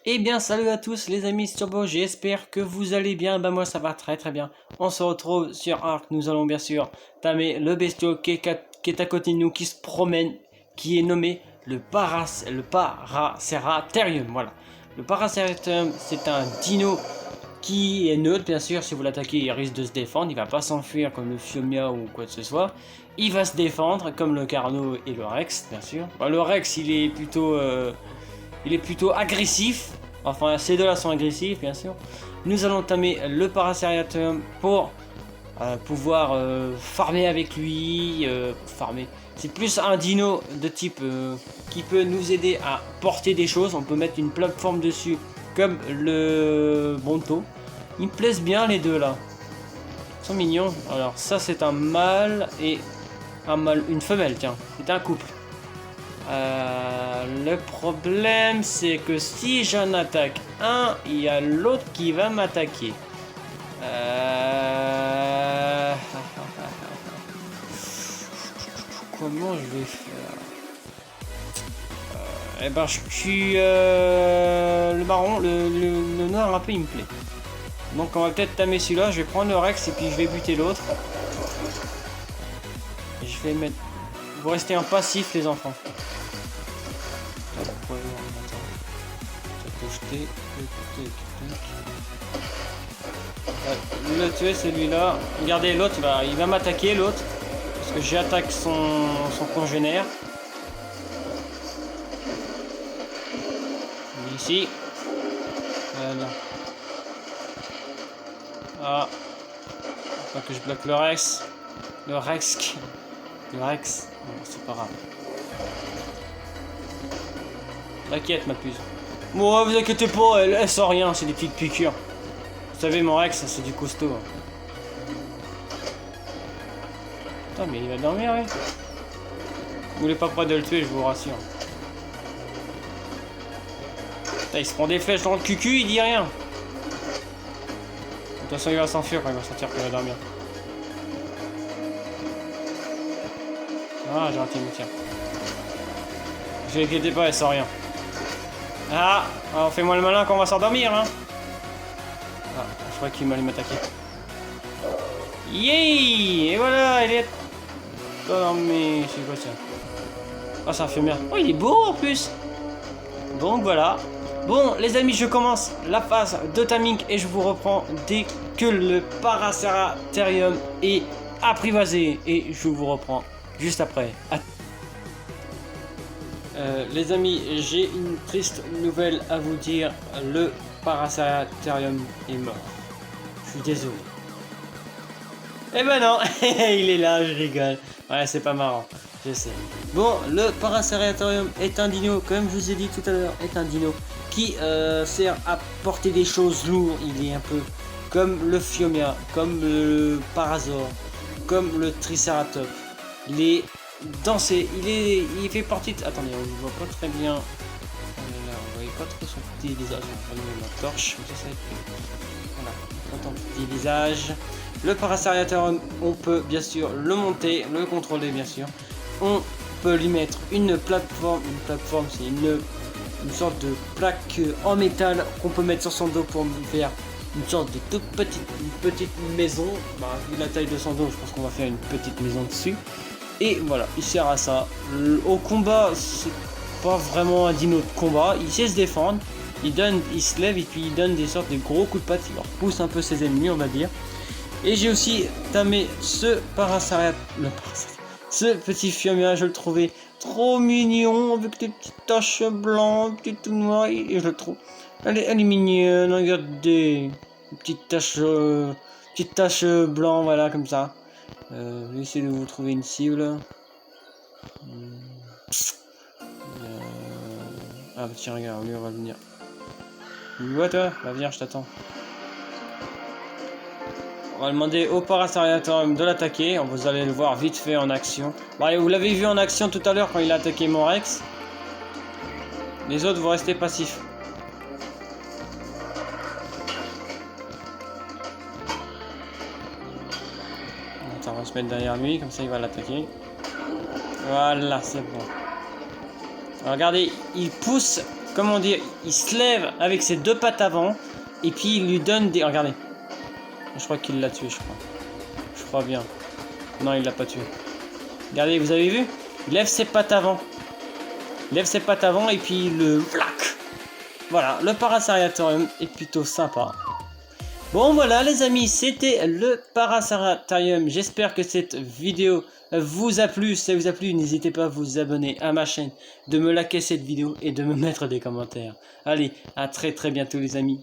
Eh bien, salut à tous les amis Turbo, j'espère que vous allez bien. Bah moi ça va très très bien. On se retrouve sur Ark, nous allons bien sûr tamer le bestiau qui est à côté de nous, qui se promène, qui est nommé le Paraceratherium. Voilà. Le Paraceratherium, c'est un dino qui est neutre, bien sûr. Si vous l'attaquez, il risque de se défendre. Il va pas s'enfuir comme le Fiomia ou quoi que ce soit. Il va se défendre comme le Carno et le Rex, bien sûr. Bah, le Rex, il est plutôt agressif. Enfin, ces deux-là sont agressifs, bien sûr. Nous allons tamer le Paraceratherium pour pouvoir farmer avec lui. Farmer. C'est plus un dino de type qui peut nous aider à porter des choses. On peut mettre une plateforme dessus, comme le Bronto. Ils me plaisent bien les deux là. Ils sont mignons. Alors, ça, c'est un mâle et une femelle, tiens. C'est un couple. Le problème, c'est que si j'en attaque un, il y a l'autre qui va m'attaquer. Comment je vais faire? Eh ben, je tue le marron, le noir un peu, il me plaît. Donc, on va peut-être tamer celui-là. Je vais prendre le Rex et puis je vais buter l'autre. Je vais mettre. Vous restez en passif, les enfants. Le tuer celui-là. Regardez l'autre, il va m'attaquer l'autre. Parce que j'attaque son congénère. Ici. Voilà. Ah. Faut pas que je bloque le Rex. Le Rex. Le Rex. Bon, c'est pas grave. T'inquiète ma puce. Bon, vous inquiétez pas, elle sent rien, c'est des petites piqûres. Vous savez, mon Rex, c'est du costaud. Putain, mais il va dormir, oui. Vous voulez pas près de le tuer, je vous rassure. Putain, il se prend des flèches dans le cucu, il dit rien. De toute façon, il va s'enfuir quand il va sentir qu'il va dormir. Ah, j'ai raté mon tir. Ne vous inquiétez pas, elle sent rien. Ah, on fait moins le malin qu'on va s'endormir, hein. Ah, je crois qu'il m'allait m'attaquer. Yay! Et voilà, il est... Oh mais c'est quoi ça? Oh, ça fait bien. Oh, il est beau en plus. Donc voilà. Bon, les amis, je commence la phase de timing et je vous reprends dès que le Paraceratherium est apprivoisé. Et je vous reprends juste après. Les amis, j'ai une triste nouvelle à vous dire. Le Paraceratherium est mort. Je suis désolé. Eh ben non, il est là, je rigole. Ouais, c'est pas marrant, je sais. Bon, le Paraceratherium est un dino, comme je vous ai dit tout à l'heure, est un dino qui sert à porter des choses lourdes. Il est un peu comme le Fiomia, comme le Parasaur, comme le Triceratops. Il est dansé, il fait partie de... Attendez, on ne voit pas très bien. Là, on voyait pas trop son petit visage. On va allumer ma torche, comme ça va être... Voilà, on entend le petit visage. Le Paraceratherium, on peut bien sûr le monter, le contrôler bien sûr. On peut lui mettre une plateforme c'est une sorte de plaque en métal qu'on peut mettre sur son dos pour faire une sorte de toute petite maison. Bah, vu la taille de son dos, je pense qu'on va faire une petite maison dessus. Et voilà, il sert à ça. Au combat, c'est pas vraiment un dino de combat, il sait se défendre. Il se lève et puis il donne des sortes de gros coups de patte, il leur pousse un peu ses ennemis, on va dire. Et j'ai aussi tamé ce ce petit Fiomia, je le trouvais trop mignon avec des petites taches blanches, des tout noires, et je le trouve. Elle est mignonne, regardez, petites taches blancs, voilà, comme ça. Je vais essayer de vous trouver une cible. Ah bah tiens, regarde, lui on va venir. Ouais toi, va venir, je t'attends. On va demander au Paraceratherium de l'attaquer. Vous allez le voir vite fait en action. Bon, vous l'avez vu en action tout à l'heure quand il a attaqué mon Rex. Les autres, vous restez passifs. Attends, on va se mettre derrière lui, comme ça il va l'attaquer. Voilà, c'est bon. Alors, regardez, il pousse comment dire, il se lève avec ses deux pattes avant et puis il lui donne des... Regardez. Je crois qu'il l'a tué, je crois. Je crois bien. Non, il l'a pas tué. Regardez, vous avez vu? Il lève ses pattes avant. Il lève ses pattes avant et puis le... Vlac. Voilà, le Paraceratherium est plutôt sympa. Bon voilà les amis, c'était le Paraceratherium. J'espère que cette vidéo vous a plu. Si ça vous a plu, n'hésitez pas à vous abonner à ma chaîne, de me liker cette vidéo et de me mettre des commentaires. Allez, à très bientôt les amis.